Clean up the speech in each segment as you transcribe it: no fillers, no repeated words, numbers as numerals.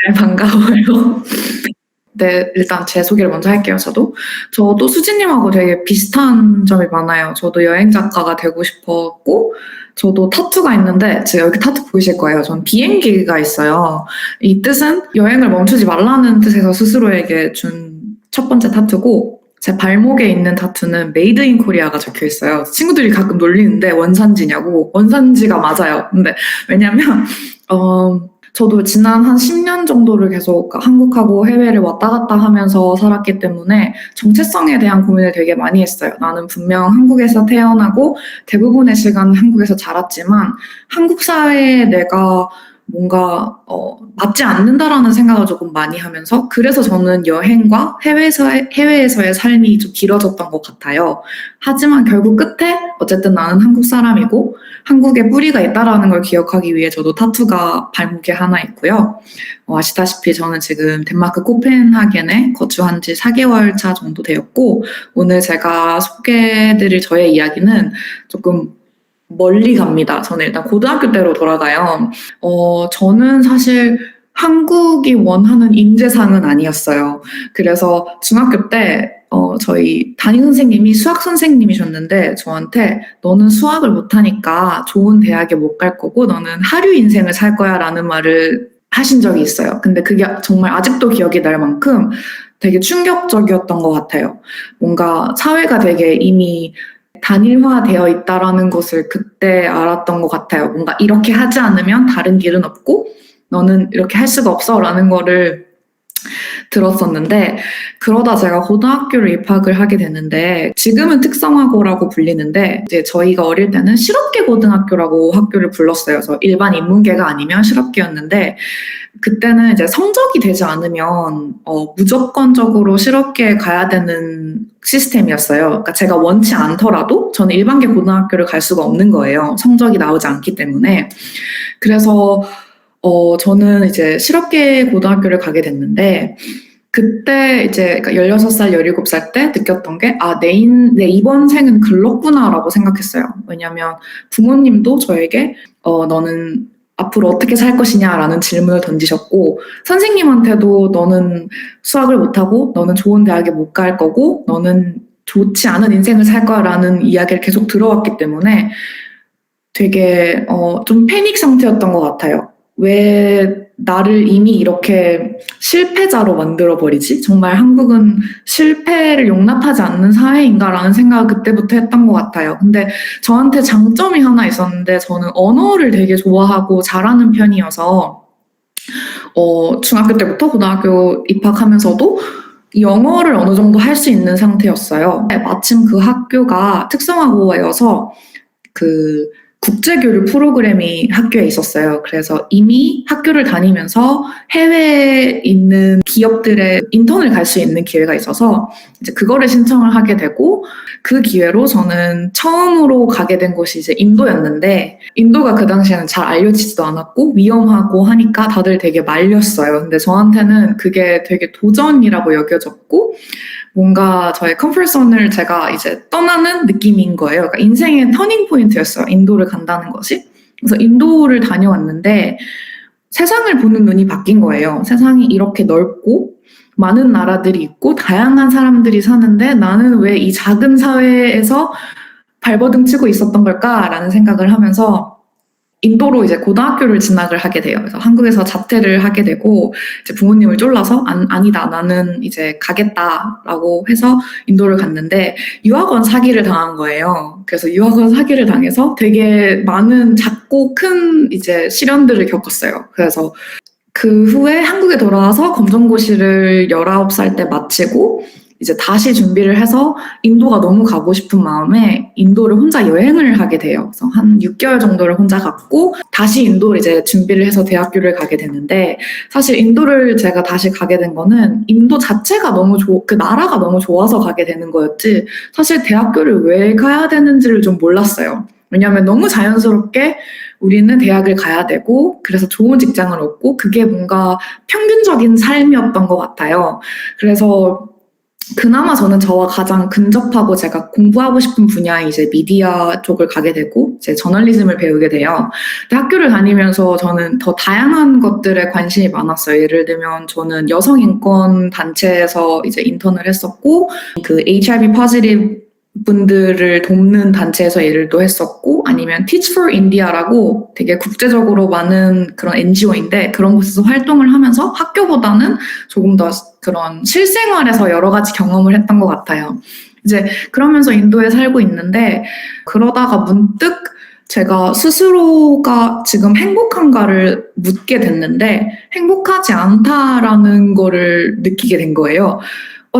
네, 반가워요. 네, 일단 제 소개를 먼저 할게요. 저도 수지님하고 되게 비슷한 점이 많아요. 저도 여행 작가가 되고 싶었고, 저도 타투가 있는데, 지금 여기 타투 보이실 거예요. 전 비행기가 있어요. 이 뜻은 여행을 멈추지 말라는 뜻에서 스스로에게 준 첫 번째 타투고, 제 발목에 있는 타투는 메이드 인 코리아가 적혀 있어요. 친구들이 가끔 놀리는데 원산지냐고. 원산지가 맞아요. 근데 왜냐면, 저도 지난 한 10년 정도를 계속 한국하고 해외를 왔다 갔다 하면서 살았기 때문에 정체성에 대한 고민을 되게 많이 했어요. 나는 분명 한국에서 태어나고 대부분의 시간은 한국에서 자랐지만 한국 사회에 내가 뭔가 맞지 않는다라는 생각을 조금 많이 하면서 그래서 저는 여행과 해외에서의 삶이 좀 길어졌던 것 같아요. 하지만 결국 끝에 어쨌든 나는 한국 사람이고 한국에 뿌리가 있다라는 걸 기억하기 위해 저도 타투가 발목에 하나 있고요. 아시다시피 저는 지금 덴마크 코펜하겐에 거주한 지 4개월 차 정도 되었고 오늘 제가 소개해드릴 저의 이야기는 조금 멀리 갑니다. 저는 일단 고등학교 때로 돌아가요. 저는 사실 한국이 원하는 인재상은 아니었어요. 그래서 중학교 때 저희 담임 선생님이 수학 선생님이셨는데 저한테 너는 수학을 못하니까 좋은 대학에 못 갈 거고 너는 하류 인생을 살 거야 라는 말을 하신 적이 있어요. 근데 그게 정말 아직도 기억이 날 만큼 되게 충격적이었던 것 같아요. 뭔가 사회가 되게 이미 단일화되어 있다라는 것을 그때 알았던 것 같아요. 뭔가 이렇게 하지 않으면 다른 길은 없고 너는 이렇게 할 수가 없어라는 거를 들었었는데 그러다 제가 고등학교를 입학을 하게 됐는데 지금은 특성화고라고 불리는데 이제 저희가 어릴 때는 실업계 고등학교라고 학교를 불렀어요. 그래서 일반 인문계가 아니면 실업계였는데 그때는 이제 성적이 되지 않으면 무조건적으로 실업계에 가야 되는 시스템이었어요. 그러니까 제가 원치 않더라도 저는 일반계 고등학교를 갈 수가 없는 거예요. 성적이 나오지 않기 때문에. 그래서 저는 이제 실업계 고등학교를 가게 됐는데 그때 이제 16살, 17살 때 느꼈던 게, 내 이번 생은 글렀구나라고 생각했어요. 왜냐면 부모님도 저에게, 너는 앞으로 어떻게 살 것이냐라는 질문을 던지셨고, 선생님한테도 너는 수학을 못하고, 너는 좋은 대학에 못 갈 거고, 너는 좋지 않은 인생을 살 거야라는 이야기를 계속 들어왔기 때문에 되게, 좀 패닉 상태였던 것 같아요. 왜 나를 이미 이렇게 실패자로 만들어버리지? 정말 한국은 실패를 용납하지 않는 사회인가라는 생각을 그때부터 했던 것 같아요. 근데 저한테 장점이 하나 있었는데 저는 언어를 되게 좋아하고 잘하는 편이어서 중학교 때부터 고등학교 입학하면서도 영어를 어느 정도 할 수 있는 상태였어요. 마침 그 학교가 특성화고여서 그 국제교류 프로그램이 학교에 있었어요. 그래서 이미 학교를 다니면서 해외에 있는 기업들의 인턴을 갈 수 있는 기회가 있어서 이제 그거를 신청을 하게 되고 그 기회로 저는 처음으로 가게 된 곳이 이제 인도였는데 인도가 그 당시에는 잘 알려지지도 않았고 위험하고 하니까 다들 되게 말렸어요. 근데 저한테는 그게 되게 도전이라고 여겨졌고 뭔가 저의 컴포트존을 제가 이제 떠나는 느낌인 거예요. 그러니까 인생의 터닝 포인트였어요. 인도를 간다는 것이. 그래서 인도를 다녀왔는데 세상을 보는 눈이 바뀐 거예요. 세상이 이렇게 넓고 많은 나라들이 있고 다양한 사람들이 사는데 나는 왜 이 작은 사회에서 발버둥 치고 있었던 걸까라는 생각을 하면서 인도로 이제 고등학교를 진학을 하게 돼요. 그래서 한국에서 자퇴를 하게 되고 이제 부모님을 쫄라서 아니다 나는 이제 가겠다라고 해서 인도를 갔는데 유학원 사기를 당한 거예요. 그래서 유학원 사기를 당해서 되게 많은 작고 큰 이제 시련들을 겪었어요. 그래서 그 후에 한국에 돌아와서 검정고시를 19살 때 마치고 이제 다시 준비를 해서 인도가 너무 가고 싶은 마음에 인도를 혼자 여행을 하게 돼요. 그래서 한 6개월 정도를 혼자 갔고 다시 인도를 이제 준비를 해서 대학교를 가게 됐는데 사실 인도를 제가 다시 가게 된 거는 인도 자체가 너무 그 나라가 너무 좋아서 가게 되는 거였지 사실 대학교를 왜 가야 되는지를 좀 몰랐어요. 왜냐하면 너무 자연스럽게 우리는 대학을 가야 되고 그래서 좋은 직장을 얻고 그게 뭔가 평균적인 삶이었던 것 같아요. 그래서 그나마 저는 저와 가장 근접하고 제가 공부하고 싶은 분야인 이제 미디어 쪽을 가게 되고 이제 저널리즘을 배우게 돼요. 근데 학교를 다니면서 저는 더 다양한 것들에 관심이 많았어요. 예를 들면 저는 여성 인권 단체에서 이제 인턴을 했었고 그 HIV 포지티브 분들을 돕는 단체에서 일을 또 했었고 아니면 Teach for India라고 되게 국제적으로 많은 그런 NGO인데 그런 곳에서 활동을 하면서 학교보다는 조금 더 그런 실생활에서 여러 가지 경험을 했던 것 같아요. 이제 그러면서 인도에 살고 있는데 그러다가 문득 제가 스스로가 지금 행복한가를 묻게 됐는데 행복하지 않다라는 거를 느끼게 된 거예요.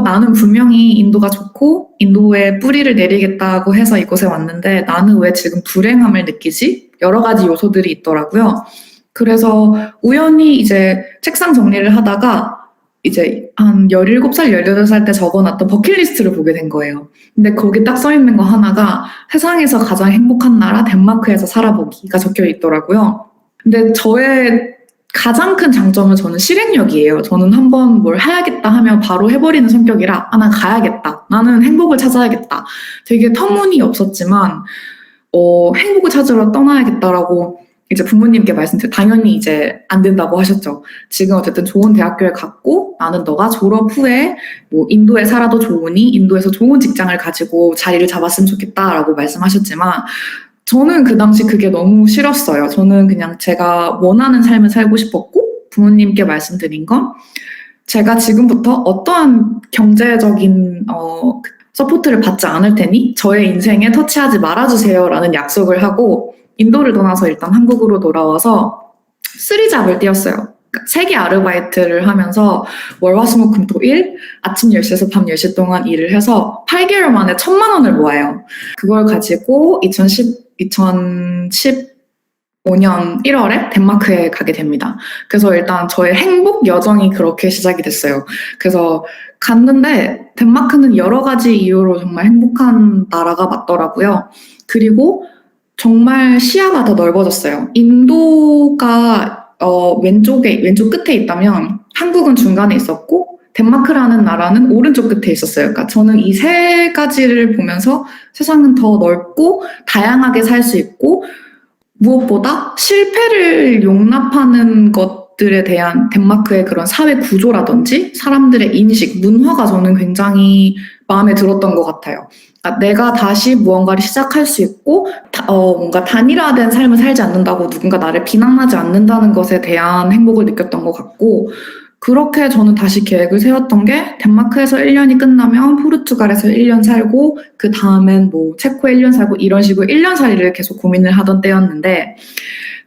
나는 분명히 인도가 좋고 인도에 뿌리를 내리겠다고 해서 이곳에 왔는데 나는 왜 지금 불행함을 느끼지? 여러 가지 요소들이 있더라고요. 그래서 우연히 이제 책상 정리를 하다가 이제 한 17살, 18살 때 적어놨던 버킷리스트를 보게 된 거예요. 근데 거기 딱 써 있는 거 하나가 세상에서 가장 행복한 나라 덴마크에서 살아보기가 적혀 있더라고요. 근데 저의 가장 큰 장점은 저는 실행력이에요. 저는 한번 뭘 해야겠다 하면 바로 해버리는 성격이라 난 가야겠다. 나는 행복을 찾아야겠다. 되게 터무니없었지만 행복을 찾으러 떠나야겠다라고 이제 부모님께 말씀드려 당연히 이제 안 된다고 하셨죠. 지금 어쨌든 좋은 대학교에 갔고 나는 너가 졸업 후에 뭐 인도에 살아도 좋으니 인도에서 좋은 직장을 가지고 자리를 잡았으면 좋겠다라고 말씀하셨지만 저는 그 당시 그게 너무 싫었어요. 저는 그냥 제가 원하는 삶을 살고 싶었고 부모님께 말씀드린 건 제가 지금부터 어떠한 경제적인 서포트를 받지 않을 테니 저의 인생에 터치하지 말아주세요라는 약속을 하고 인도를 떠나서 일단 한국으로 돌아와서 쓰리잡을 띄었어요. 세계 아르바이트를 하면서 월화수목금토일 아침 10시에서 밤 10시 동안 일을 해서 8개월 만에 1,000만 원을 모아요. 그걸 가지고 2015년 1월에 덴마크에 가게 됩니다. 그래서 일단 저의 행복 여정이 그렇게 시작이 됐어요. 그래서 갔는데 덴마크는 여러 가지 이유로 정말 행복한 나라가 맞더라고요. 그리고 정말 시야가 더 넓어졌어요. 인도가 왼쪽 끝에 있다면 한국은 중간에 있었고 덴마크라는 나라는 오른쪽 끝에 있었어요. 그러니까 저는 이 세 가지를 보면서 세상은 더 넓고 다양하게 살 수 있고 무엇보다 실패를 용납하는 것들에 대한 덴마크의 그런 사회 구조라든지 사람들의 인식, 문화가 저는 굉장히 마음에 들었던 것 같아요. 그러니까 내가 다시 무언가를 시작할 수 있고 뭔가 단일화된 삶을 살지 않는다고 누군가 나를 비난하지 않는다는 것에 대한 행복을 느꼈던 것 같고 그렇게 저는 다시 계획을 세웠던 게 덴마크에서 1년이 끝나면 포르투갈에서 1년 살고 그 다음엔 뭐 체코에 1년 살고 이런 식으로 1년 살이를 계속 고민을 하던 때였는데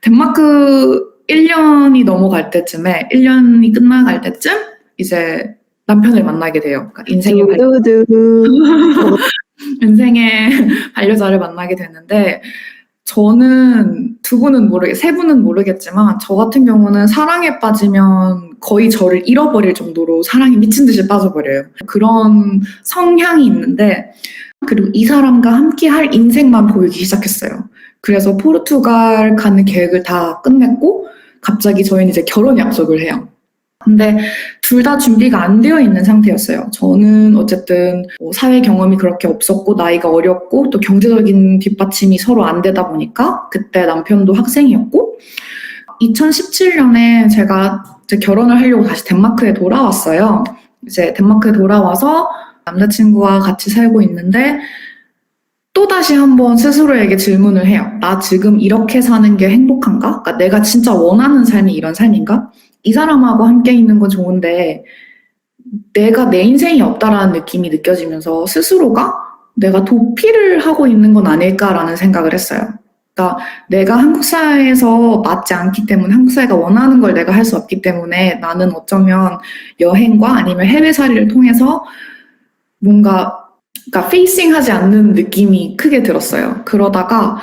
덴마크 1년이 넘어갈 때쯤에 1년이 끝나갈 때쯤 이제 남편을 만나게 돼요. 그러니까 인생의 반려자를 만나게 되는데 저는 세 분은 모르겠지만 저 같은 경우는 사랑에 빠지면 거의 저를 잃어버릴 정도로 사랑에 미친 듯이 빠져버려요. 그런 성향이 있는데 그리고 이 사람과 함께 할 인생만 보이기 시작했어요. 그래서 포르투갈 가는 계획을 다 끝냈고 갑자기 저희는 이제 결혼 약속을 해요. 근데 둘 다 준비가 안 되어 있는 상태였어요. 저는 어쨌든 사회 경험이 그렇게 없었고 나이가 어렸고 또 경제적인 뒷받침이 서로 안 되다 보니까 그때 남편도 학생이었고 2017년에 제가 이제 결혼을 하려고 다시 덴마크에 돌아왔어요. 이제 덴마크에 돌아와서 남자친구와 같이 살고 있는데 또다시 한번 스스로에게 질문을 해요. 나 지금 이렇게 사는 게 행복한가? 그러니까 내가 진짜 원하는 삶이 이런 삶인가? 이 사람하고 함께 있는 건 좋은데 내가 내 인생이 없다라는 느낌이 느껴지면서 스스로가 내가 도피를 하고 있는 건 아닐까라는 생각을 했어요. 그러니까 내가 한국 사회에서 맞지 않기 때문에 한국 사회가 원하는 걸 내가 할 수 없기 때문에 나는 어쩌면 여행과 아니면 해외살이를 통해서 뭔가 그러니까 페이싱하지 않는 느낌이 크게 들었어요. 그러다가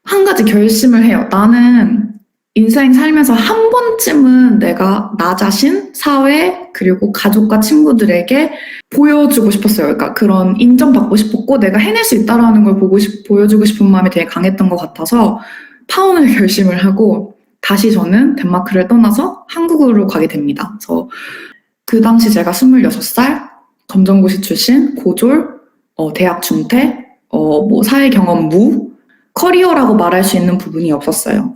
한 가지 결심을 해요. 나는 인생 살면서 한 번쯤은 내가 나 자신, 사회, 그리고 가족과 친구들에게 보여주고 싶었어요. 그러니까 그런 인정받고 싶었고 내가 해낼 수 있다는 걸 보여주고 싶은 마음이 되게 강했던 것 같아서 파혼을 결심을 하고 다시 저는 덴마크를 떠나서 한국으로 가게 됩니다. 그래서 그 당시 제가 26살, 검정고시 출신, 고졸, 대학 중퇴, 뭐 사회 경험 무, 커리어라고 말할 수 있는 부분이 없었어요.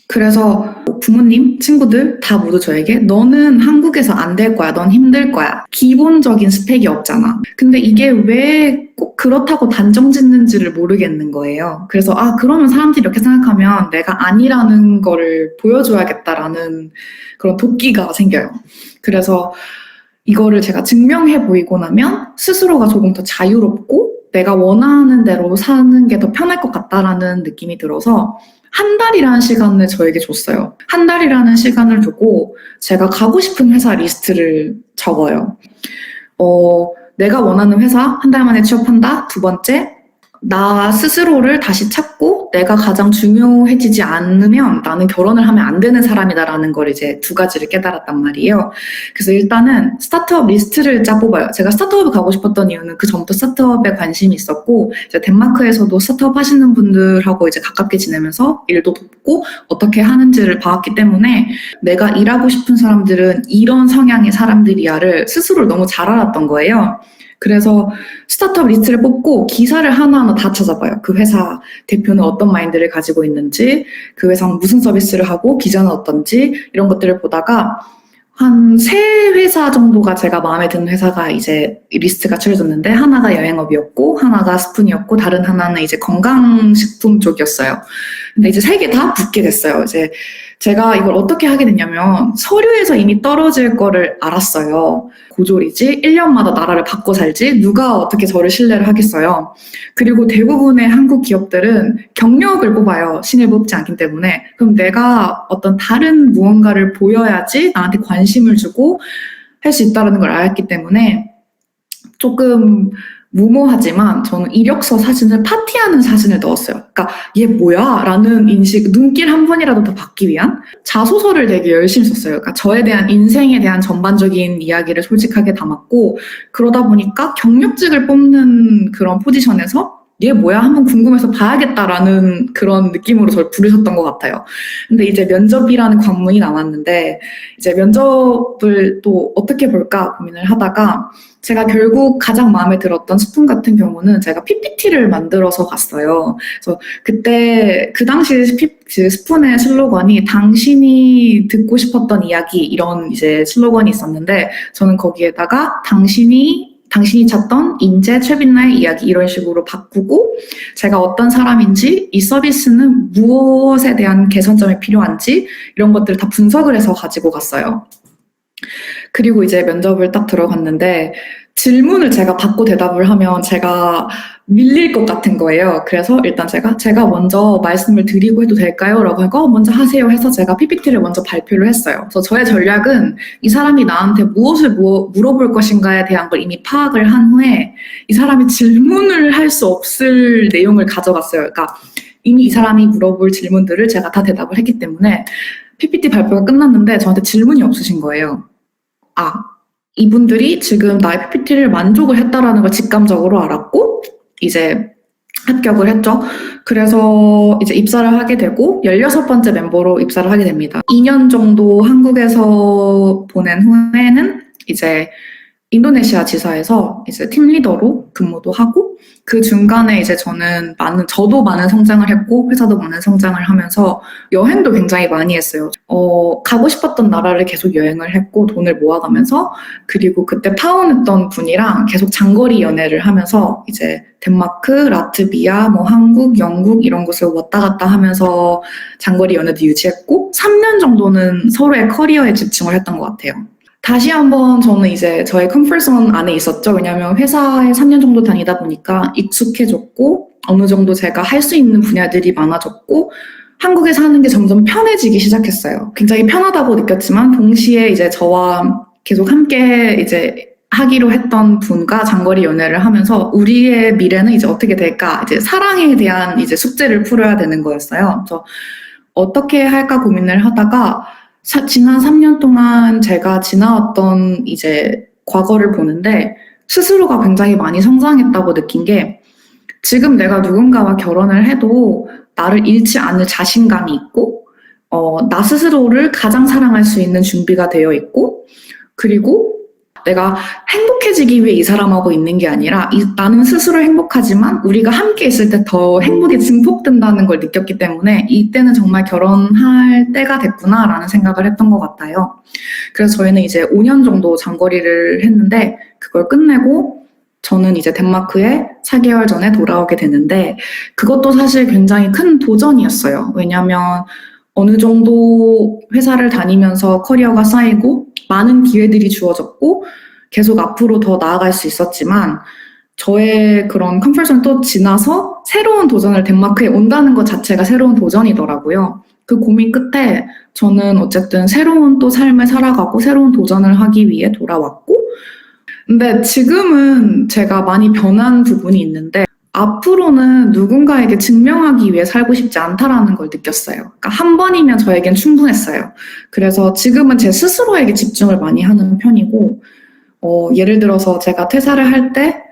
그래서 부모님, 친구들 다 모두 저에게 너는 한국에서 안 될 거야. 넌 힘들 거야. 기본적인 스펙이 없잖아. 근데 이게 왜 꼭 그렇다고 단정 짓는지를 모르겠는 거예요. 그래서 그러면 사람들이 이렇게 생각하면 내가 아니라는 거를 보여줘야겠다라는 그런 도끼가 생겨요. 그래서 이거를 제가 증명해 보이고 나면 스스로가 조금 더 자유롭고 내가 원하는 대로 사는 게 더 편할 것 같다라는 느낌이 들어서 한 달이라는 시간을 저에게 줬어요. 한 달이라는 시간을 두고 제가 가고 싶은 회사 리스트를 적어요. 내가 원하는 회사 한 달 만에 취업한다. 두 번째, 나 스스로를 다시 찾고 내가 가장 중요해지지 않으면 나는 결혼을 하면 안 되는 사람이다라는 걸 이제 두 가지를 깨달았단 말이에요. 그래서 일단은 스타트업 리스트를 짜뽑아요. 제가 스타트업에 가고 싶었던 이유는 그 전부터 스타트업에 관심이 있었고 이제 덴마크에서도 스타트업 하시는 분들하고 이제 가깝게 지내면서 일도 돕고 어떻게 하는지를 봐왔기 때문에 내가 일하고 싶은 사람들은 이런 성향의 사람들이야를 스스로 너무 잘 알았던 거예요. 그래서 스타트업 리스트를 뽑고 기사를 하나하나 다 찾아봐요. 그 회사 대표는 어떤 마인드를 가지고 있는지, 그 회사는 무슨 서비스를 하고, 기자는 어떤지, 이런 것들을 보다가 한 3회사 정도가 제가 마음에 드는 회사가 이제 리스트가 추려졌는데, 하나가 여행업이었고, 하나가 스푼이었고, 다른 하나는 이제 건강식품 쪽이었어요. 근데 이제 3개 다 붙게 됐어요. 이제 제가 이걸 어떻게 하게 됐냐면 서류에서 이미 떨어질 거를 알았어요. 고졸이지 1년마다 나라를 바꿔 살지 누가 어떻게 저를 신뢰를 하겠어요. 그리고 대부분의 한국 기업들은 경력을 뽑아요. 신을 뽑지 않기 때문에. 그럼 내가 어떤 다른 무언가를 보여야지 나한테 관심을 주고 할 수 있다는 걸 알았기 때문에 조금 무모하지만 저는 이력서 사진을 파티하는 사진을 넣었어요. 그러니까 얘 뭐야? 라는 인식, 눈길 한 번이라도 더 받기 위한 자소서를 되게 열심히 썼어요. 그러니까 저에 대한 인생에 대한 전반적인 이야기를 솔직하게 담았고 그러다 보니까 경력직을 뽑는 그런 포지션에서 얘 뭐야? 한번 궁금해서 봐야겠다라는 그런 느낌으로 저를 부르셨던 것 같아요. 근데 이제 면접이라는 관문이 남았는데 이제 면접을 또 어떻게 볼까 고민을 하다가 제가 결국 가장 마음에 들었던 스푼 같은 경우는 제가 PPT를 만들어서 갔어요. 그래서 그때 그 당시 스푼의 슬로건이 당신이 듣고 싶었던 이야기 이런 이제 슬로건이 있었는데 저는 거기에다가 당신이 찾던 인재 최빛나의 이야기 이런 식으로 바꾸고 제가 어떤 사람인지 이 서비스는 무엇에 대한 개선점이 필요한지 이런 것들을 다 분석을 해서 가지고 갔어요. 그리고 이제 면접을 딱 들어갔는데 질문을 제가 받고 대답을 하면 제가 밀릴 것 같은 거예요. 그래서 일단 제가 먼저 말씀을 드리고 해도 될까요? 라고 하고 먼저 하세요 해서 제가 PPT를 먼저 발표를 했어요. 그래서 저의 전략은 이 사람이 나한테 무엇을 물어볼 것인가에 대한 걸 이미 파악을 한 후에 이 사람이 질문을 할 수 없을 내용을 가져갔어요. 그러니까 이미 이 사람이 물어볼 질문들을 제가 다 대답을 했기 때문에 PPT 발표가 끝났는데 저한테 질문이 없으신 거예요. 이분들이 지금 나의 PPT를 만족을 했다라는 걸 직감적으로 알았고 이제 합격을 했죠. 그래서 이제 입사를 하게 되고 16번째 멤버로 입사를 하게 됩니다. 2년 정도 한국에서 보낸 후에는 이제 인도네시아 지사에서 이제 팀 리더로 근무도 하고 그 중간에 이제 저도 많은 성장을 했고 회사도 많은 성장을 하면서 여행도 굉장히 많이 했어요. 가고 싶었던 나라를 계속 여행을 했고 돈을 모아가면서 그리고 그때 파혼했던 분이랑 계속 장거리 연애를 하면서 이제 덴마크, 라트비아, 한국, 영국 이런 곳을 왔다 갔다 하면서 장거리 연애도 유지했고 3년 정도는 서로의 커리어에 집중을 했던 것 같아요. 다시 한번 저는 이제 저의 컴포트존 안에 있었죠. 왜냐하면 회사에 3년 정도 다니다 보니까 익숙해졌고 어느 정도 제가 할 수 있는 분야들이 많아졌고 한국에 사는 게 점점 편해지기 시작했어요. 굉장히 편하다고 느꼈지만 동시에 이제 저와 계속 함께 이제 하기로 했던 분과 장거리 연애를 하면서 우리의 미래는 이제 어떻게 될까? 이제 사랑에 대한 이제 숙제를 풀어야 되는 거였어요. 그래서 어떻게 할까 고민을 하다가 지난 3년 동안 제가 지나왔던 이제 과거를 보는데 스스로가 굉장히 많이 성장했다고 느낀 게 지금 내가 누군가와 결혼을 해도 나를 잃지 않을 자신감이 있고 나 스스로를 가장 사랑할 수 있는 준비가 되어 있고 그리고 내가 행복해지기 위해 이 사람하고 있는 게 아니라 나는 스스로 행복하지만 우리가 함께 있을 때 더 행복이 증폭된다는 걸 느꼈기 때문에 이때는 정말 결혼할 때가 됐구나라는 생각을 했던 것 같아요. 그래서 저희는 이제 5년 정도 장거리를 했는데 그걸 끝내고 저는 이제 덴마크에 4개월 전에 돌아오게 되는데 그것도 사실 굉장히 큰 도전이었어요. 왜냐하면 어느 정도 회사를 다니면서 커리어가 쌓이고 많은 기회들이 주어졌고 계속 앞으로 더 나아갈 수 있었지만 저의 그런 컴포트존을 또 지나서 새로운 도전을 덴마크에 온다는 것 자체가 새로운 도전이더라고요. 그 고민 끝에 저는 어쨌든 새로운 또 삶을 살아가고 새로운 도전을 하기 위해 돌아왔고 근데 지금은 제가 많이 변한 부분이 있는데 앞으로는 누군가에게 증명하기 위해 살고 싶지 않다라는 걸 느꼈어요. 그러니까 한 번이면 저에겐 충분했어요. 그래서 지금은 제 스스로에게 집중을 많이 하는 편이고 예를 들어서 제가 퇴사를 할 때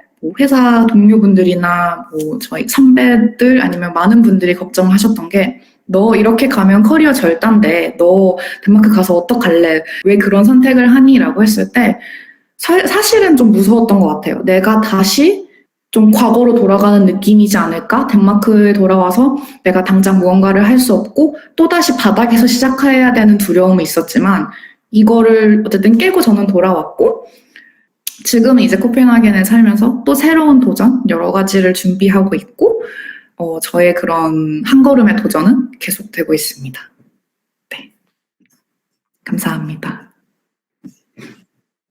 회사 동료분들이나 저희 선배들 아니면 많은 분들이 걱정하셨던 게 너 이렇게 가면 커리어 절단데 너 덴마크 가서 어떡할래? 왜 그런 선택을 하니? 라고 했을 때 사실은 좀 무서웠던 것 같아요. 내가 다시 좀 과거로 돌아가는 느낌이지 않을까? 덴마크에 돌아와서 내가 당장 무언가를 할 수 없고 또다시 바닥에서 시작해야 되는 두려움이 있었지만 이거를 어쨌든 깨고 저는 돌아왔고 지금은 이제 코펜하겐에 살면서 또 새로운 도전 여러 가지를 준비하고 있고 저의 그런 한 걸음의 도전은 계속되고 있습니다. 네, 감사합니다.